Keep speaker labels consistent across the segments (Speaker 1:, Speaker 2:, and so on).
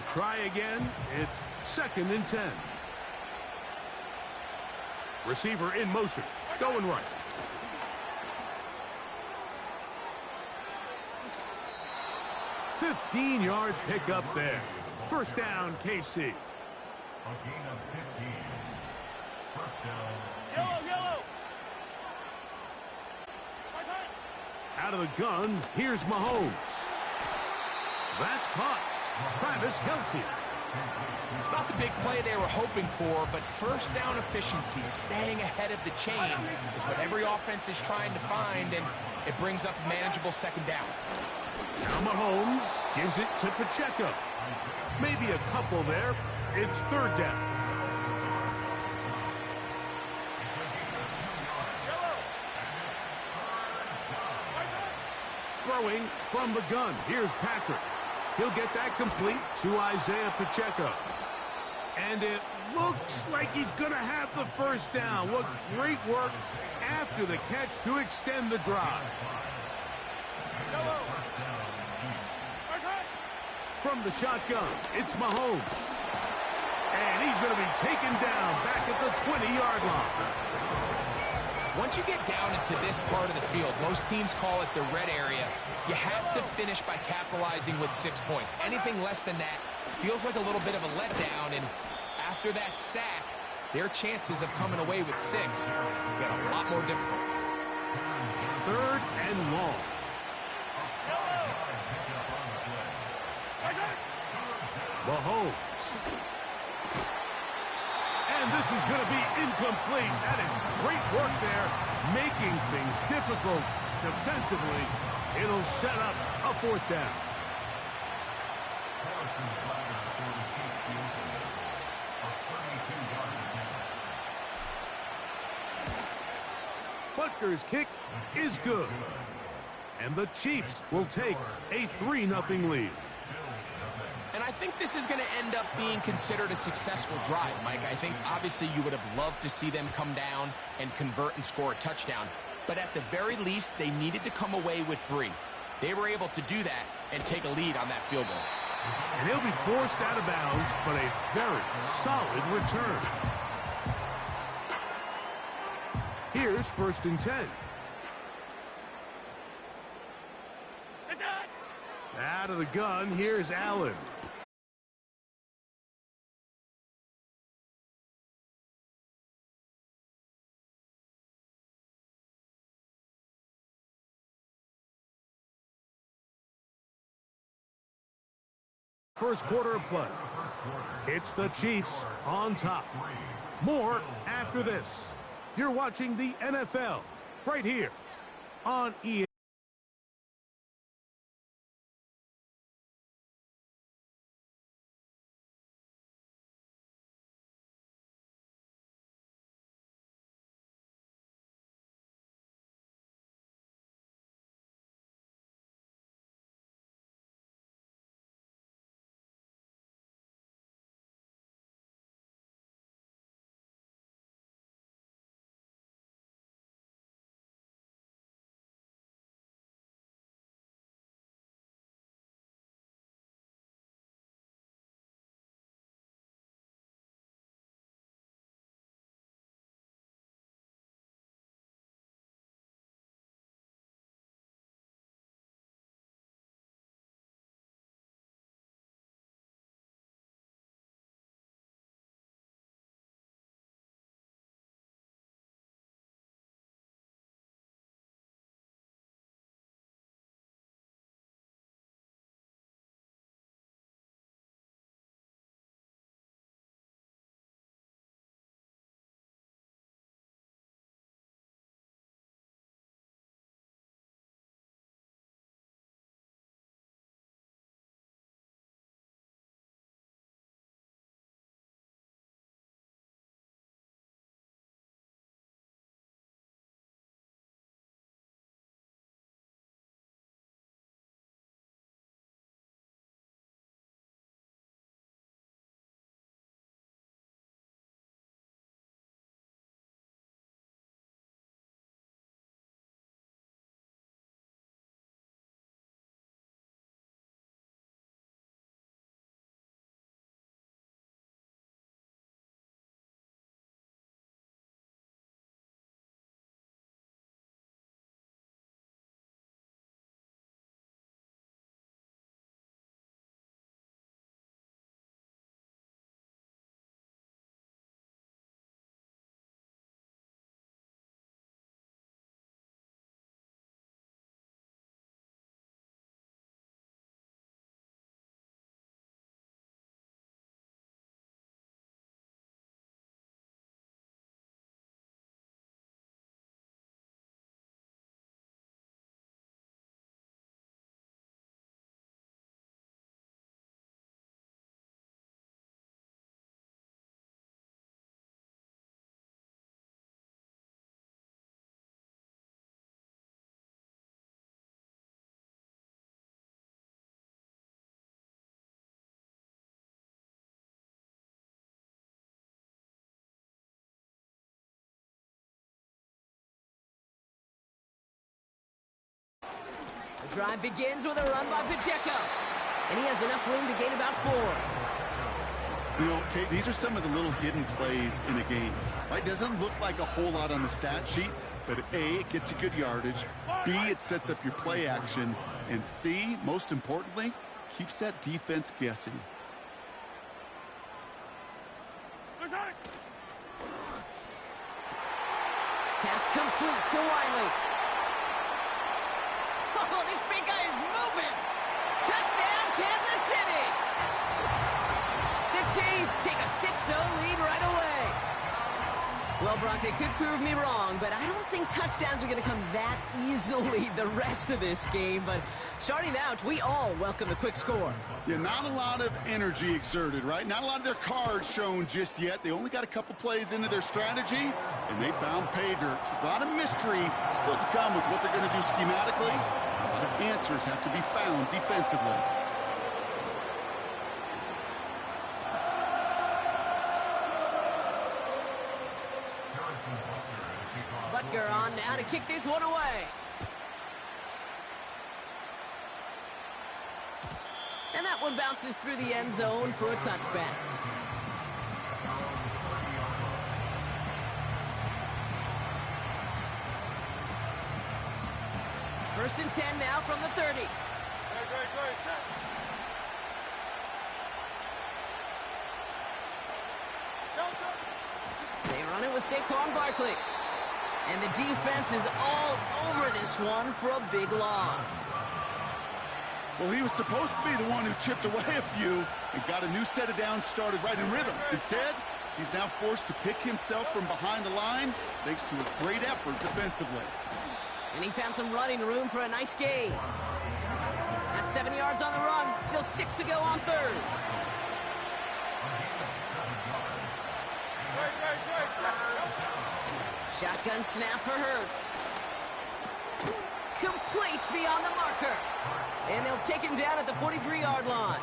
Speaker 1: Try again. It's 2nd and 10. Receiver in motion. Going right. "15-yard pickup there. First down, KC.
Speaker 2: A gain of 15. First down. Yellow.
Speaker 1: Out of the gun, here's Mahomes. That's caught. Travis Kelce.
Speaker 3: It's not the big play they were hoping for, but first down efficiency, staying ahead of the chains, is what every offense is trying to find, and it brings up a manageable 2nd down.
Speaker 1: Now Mahomes gives it to Pacheco. Maybe a couple there. It's 3rd down. Throwing from the gun. Here's Patrick. He'll get that complete to Isaiah Pacheco. And it looks like he's going to have the first down. What great work after the catch to extend the drive. From the shotgun, it's Mahomes. And he's going to be taken down back at the 20-yard line.
Speaker 3: Once you get down into this part of the field, most teams call it the red area. You have to finish by capitalizing with 6 points. Anything less than that feels like a little bit of a letdown, and after that sack, their chances of coming away with 6 get a lot more difficult.
Speaker 1: 3rd and long. Mahomes. And this is going to be incomplete. That is great work there, making things difficult defensively. It'll set up a 4th down. Butker's kick is good. And the Chiefs will take a 3-0 lead.
Speaker 3: And I think this is going to end up being considered a successful drive, Mike. I think obviously you would have loved to see them come down and convert and score a touchdown. But at the very least, they needed to come away with 3. They were able to do that and take a lead on that field goal.
Speaker 1: And he'll be forced out of bounds, but a very solid return. Here's 1st and 10. Out of the gun, here's Allen. First quarter of play. It's the Chiefs on top. More after this. You're watching the NFL right here on EA.
Speaker 4: The drive begins with a run by Pacheco. And he has enough room to gain about 4.
Speaker 5: You know, Kate, these are some of the little hidden plays in a game. Right? Doesn't look like a whole lot on the stat sheet, but A, it gets you good yardage. B, it sets up your play action. And C, most importantly, keeps that defense guessing.
Speaker 4: Pass complete to Wiley. Oh, this big guy is moving. Touchdown, Kansas City. The Chiefs take a 6-0 lead right away. Well, Brock, they could prove me wrong, but I don't think touchdowns are going to come that easily the rest of this game. But starting out, we all welcome the quick score.
Speaker 5: Yeah, not a lot of energy exerted, right? Not a lot of their cards shown just yet. They only got a couple plays into their strategy, and they found pay dirt. A lot of mystery still to come with what they're going to do schematically. A lot of answers have to be found defensively.
Speaker 4: Butker on now to kick this one away. And that one bounces through the end zone for a touchback. First and 10 now from the 30. They run it with Saquon Barkley. And the defense is all over this one for a big loss.
Speaker 5: Well, he was supposed to be the one who chipped away a few and got a new set of downs started right in rhythm. Instead, he's now forced to pick himself from behind the line thanks to a great effort defensively.
Speaker 4: And he found some running room for a nice gain. That's 7 yards on the run. Still 6 to go on third. Shotgun snap for Hurts. Complete beyond the marker. And they'll take him down at the 43-yard line.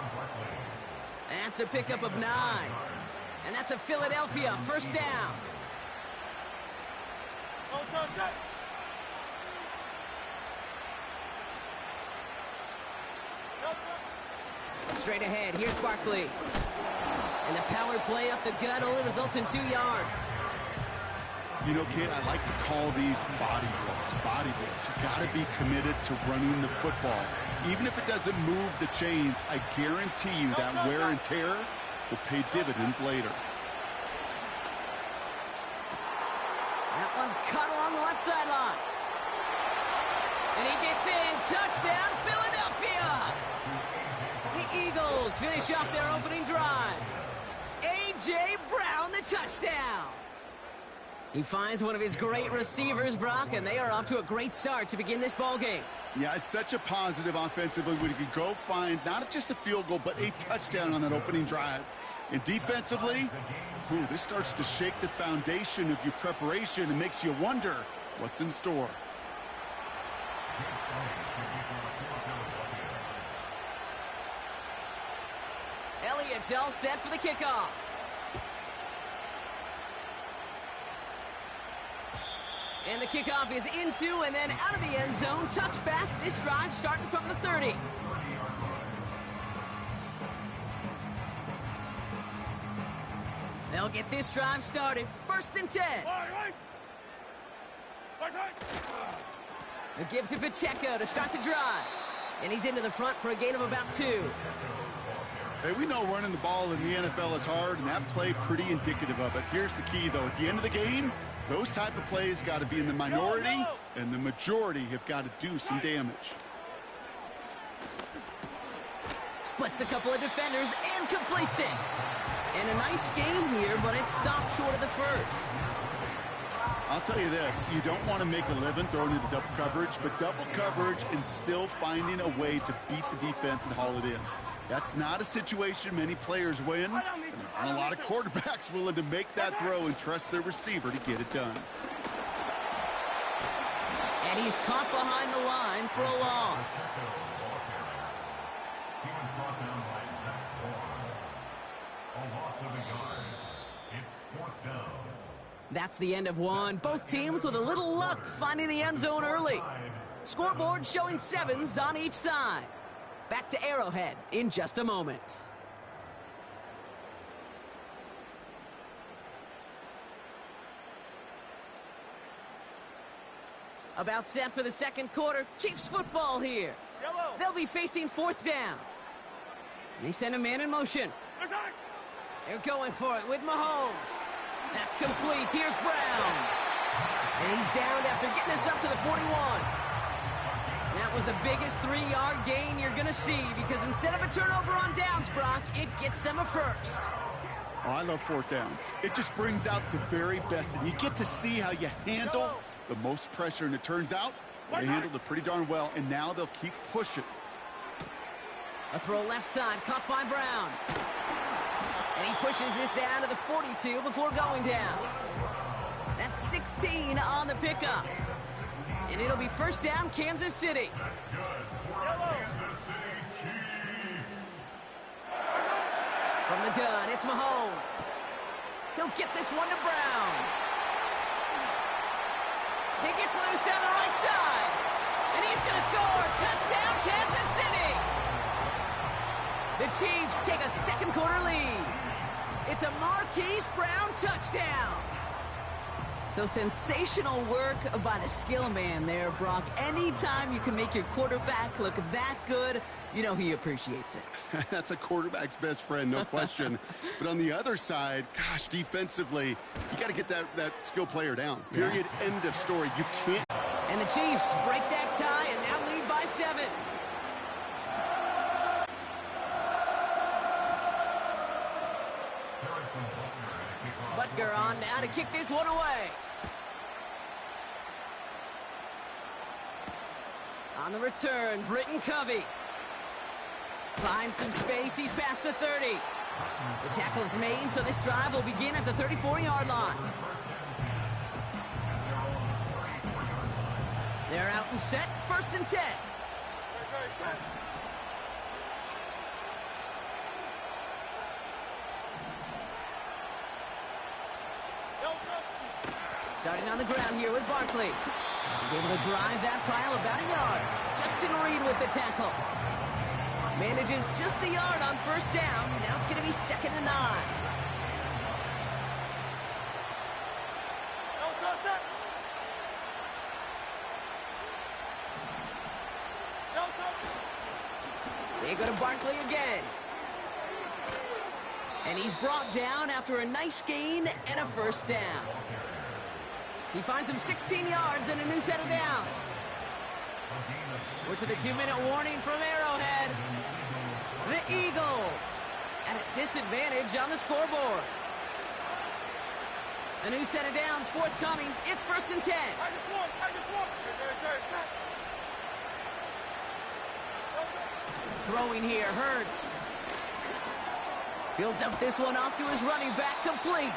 Speaker 4: That's a pickup of 9. And that's a Philadelphia first down. Straight ahead, here's Barkley. And the power play up the gut only results in 2 yards.
Speaker 5: You know, kid, I like to call these body blows. Body blows. You got to be committed to running the football. Even if it doesn't move the chains, I guarantee you that wear and tear will pay dividends later.
Speaker 4: That one's cut along the left sideline. And he gets in. Touchdown, Philadelphia! The Eagles finish off their opening drive. A.J. Brown, the touchdown. He finds one of his great receivers, Brock, and they are off to a great start to begin this ballgame.
Speaker 5: Yeah, it's such a positive offensively when you can go find not just a field goal, but a touchdown on that opening drive. And defensively, this starts to shake the foundation of your preparation and makes you wonder what's in store.
Speaker 4: Elliott's all set for the kickoff. And the kickoff is into and then out of the end zone. Touchback. This drive starting from the 30. They'll get this drive started. First and 10. A give to Pacheco to start the drive. And he's into the front for a gain of about 2.
Speaker 5: Hey, we know running the ball in the NFL is hard, and that play pretty indicative of it. Here's the key, though. At the end of the game, those type of plays got to be in the minority, and the majority have got to do some damage.
Speaker 4: Splits a couple of defenders and completes it. And a nice game here, but it stopped short of the first.
Speaker 5: I'll tell you this, you don't want to make a living throwing into double coverage, but double coverage and still finding a way to beat the defense and haul it in. That's not a situation many players win. And there aren't a lot of quarterbacks willing to make that throw and trust their receiver to get it done.
Speaker 4: And he's caught behind the line for a loss.
Speaker 2: He was brought down by Zach Warren. A loss of a yard. It's 4th down.
Speaker 4: That's the end of one. Both teams with a little luck finding the end zone early. Scoreboard showing 7s on each side. Back to Arrowhead in just a moment. About set for the second quarter. Chiefs football here. They'll be facing 4th down. They send a man in motion. They're going for it with Mahomes. That's complete. Here's Brown. And he's downed after getting this up to the 41. That was the biggest 3-yard gain you're going to see because instead of a turnover on downs, Brock, it gets them a first.
Speaker 5: Oh, I love 4th downs. It just brings out the very best. And you get to see how you handle the most pressure. And it turns out they handled it pretty darn well. And now they'll keep pushing.
Speaker 4: A throw left side, caught by Brown. And he pushes this down to the 42 before going down. That's 16 on the pickup. And it'll be first down, Kansas City. From the gun, it's Mahomes. He'll get this one to Brown. He gets loose down the right side. And he's going to score. Touchdown, Kansas City. The Chiefs take a second quarter lead. It's a Marquise Brown touchdown. So sensational work by the skill man there, Brock. Anytime you can make your quarterback look that good, you know he appreciates it.
Speaker 5: That's a quarterback's best friend, no question. But on the other side, gosh, defensively, you got to get that skill player down. Period. Yeah. End of story. You can't.
Speaker 4: And the Chiefs break that tie and now lead by 7. Butker on now to kick this one away. On the return, Britton Covey. Finds some space, he's past the 30. The tackle's made, so this drive will begin at the 34-yard line. They're out and set, 1st and 10. Starting on the ground here with Barkley. He's able to drive that pile about a yard. Justin Reed with the tackle. Manages just a yard on 1st down. Now it's going to be 2nd and 9. They go to Barkley again. And he's brought down after a nice gain and a 1st down. He finds him 16 yards and a new set of downs. We're to the 2-minute warning from Arrowhead. The Eagles at a disadvantage on the scoreboard. A new set of downs forthcoming. It's 1st and 10. Throwing here, Hurts. He'll dump this one off to his running back, complete.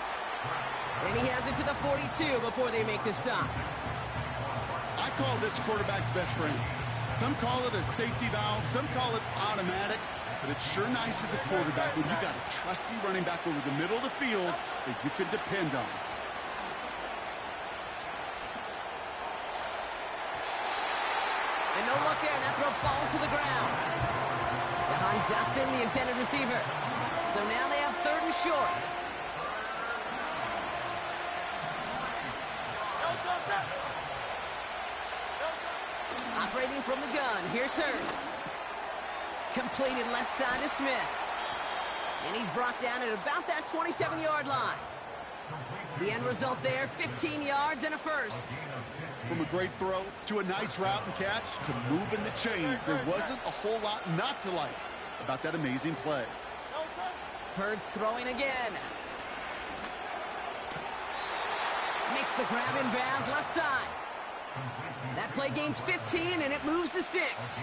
Speaker 4: And he has it to the 42 before they make the stop.
Speaker 5: I call this quarterback's best friend. Some call it a safety valve, some call it automatic, but it's sure nice as a quarterback when you got a trusty running back over the middle of the field that you can depend on.
Speaker 4: And no look there, that throw falls to the ground. Jahan Dotson, the intended receiver. So now they have 3rd and short. Operating from the gun, here's Hurts. Completed left side to Smith. And he's brought down at about that 27-yard line. The end result there, 15 yards and a 1st.
Speaker 5: From a great throw to a nice route and catch to moving the chains, there wasn't a whole lot not to like about that amazing play.
Speaker 4: Hurts throwing again. Makes the grab in bounds left side. That play gains 15 and it moves the sticks.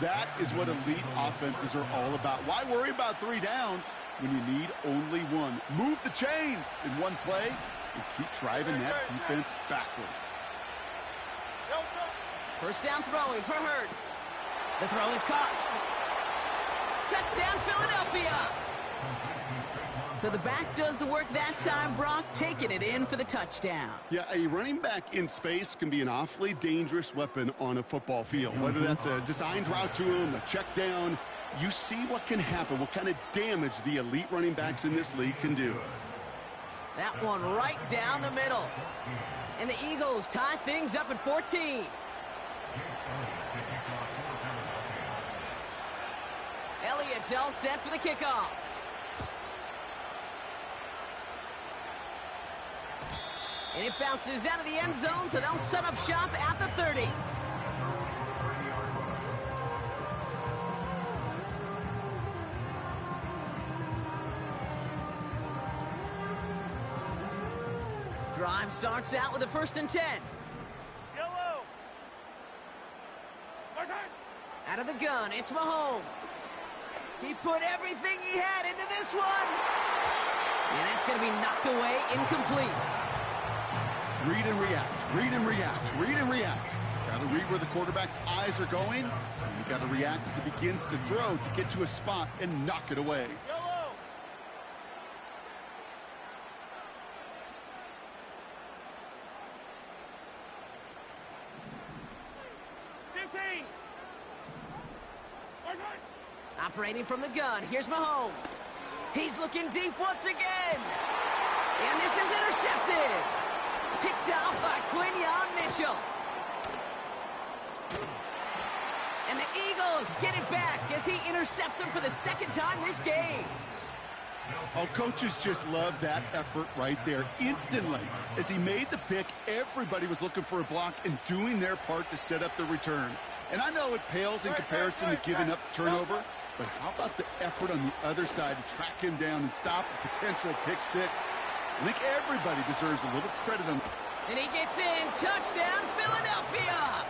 Speaker 5: That is what elite offenses are all about. Why worry about 3 downs when you need only 1? Move the chains in one play and keep driving that defense backwards.
Speaker 4: 1st down throwing for Hurts. The throw is caught. Touchdown, Philadelphia. So the back does the work that time, Brock, taking it in for the touchdown.
Speaker 5: Yeah, a running back in space can be an awfully dangerous weapon on a football field. Whether that's a designed route to him, a check down, you see what can happen, what kind of damage the elite running backs in this league can do.
Speaker 4: That one right down the middle. And the Eagles tie things up at 14. Elliott's all set for the kickoff. And it bounces out of the end zone, so they'll set up shop at the 30. Drive starts out with a 1st and 10.
Speaker 6: Yellow.
Speaker 4: Out of the gun, it's Mahomes. He put everything he had into this one. And that's going to be knocked away, incomplete.
Speaker 5: Read and react, read and react, read and react. Got to read where the quarterback's eyes are going, and you got to react as he begins to throw to get to a spot and knock it away.
Speaker 6: Yellow.
Speaker 4: Operating from the gun, here's Mahomes. He's looking deep once again. And this is intercepted. Picked off by Quinyon Mitchell. And the Eagles get it back as he intercepts him for the 2nd time this game.
Speaker 5: Oh, coaches just love that effort right there. Instantly, as he made the pick, everybody was looking for a block and doing their part to set up the return. And I know it pales in comparison to giving up the turnover, but how about the effort on the other side to track him down and stop a potential pick 6? I think everybody deserves a little credit on.
Speaker 4: And he gets in. Touchdown, Philadelphia!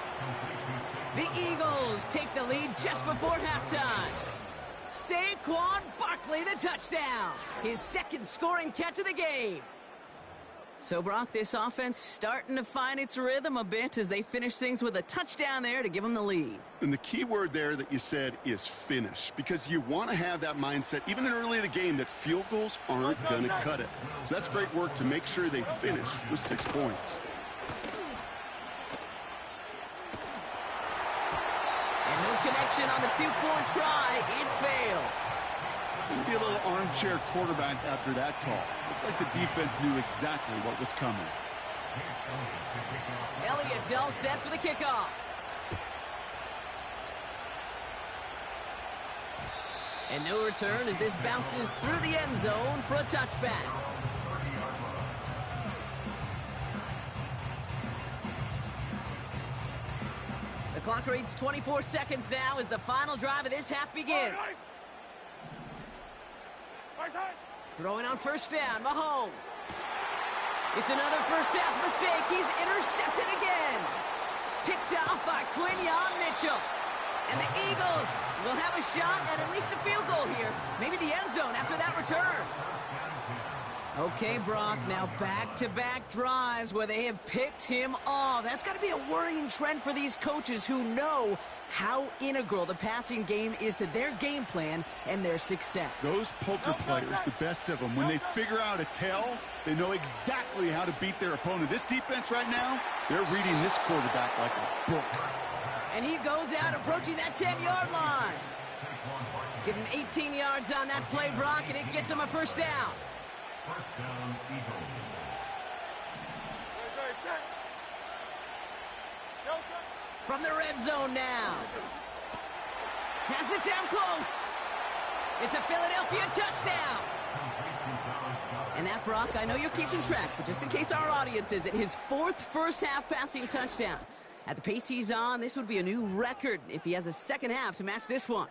Speaker 4: The Eagles take the lead just before halftime. Saquon Barkley, the touchdown. His 2nd scoring catch of the game. So, Brock, this offense starting to find its rhythm a bit as they finish things with a touchdown there to give them the lead.
Speaker 5: And the key word there that you said is finish, because you want to have that mindset, even early in the game, that field goals aren't going to cut it. So that's great work to make sure they finish with 6 points.
Speaker 4: And no connection on the 2-point try. It fails.
Speaker 5: Going to be a little armchair quarterback after that call. Looked like the defense knew exactly what was coming.
Speaker 4: Elliott's all set for the kickoff. And no return as this bounces through the end zone for a touchback. The clock reads 24 seconds now as the final drive of this half begins. Throwing on 1st down, Mahomes. It's another 1st half mistake. He's intercepted again. Picked off by Quinyon Mitchell. And the Eagles will have a shot at least a field goal here. Maybe the end zone after that return. Okay, Brock, now back-to-back drives where they have picked him off. That's got to be a worrying trend for these coaches who know how integral the passing game is to their game plan and their success.
Speaker 5: Those poker players, the best of them, when they figure out a tell, they know exactly how to beat their opponent. This defense right now, they're reading this quarterback like a book.
Speaker 4: And he goes out approaching that 10-yard line. Give him 18 yards on that play, Brock, and it gets him a 1st down.
Speaker 2: 1st down, Eagles.
Speaker 4: From the red zone now. Has it down close. It's a Philadelphia touchdown. And that, Brock, I know you're keeping track, but just in case our audience isn't, his 4th first-half passing touchdown. At the pace he's on, this would be a new record if he has a 2nd half to match this one.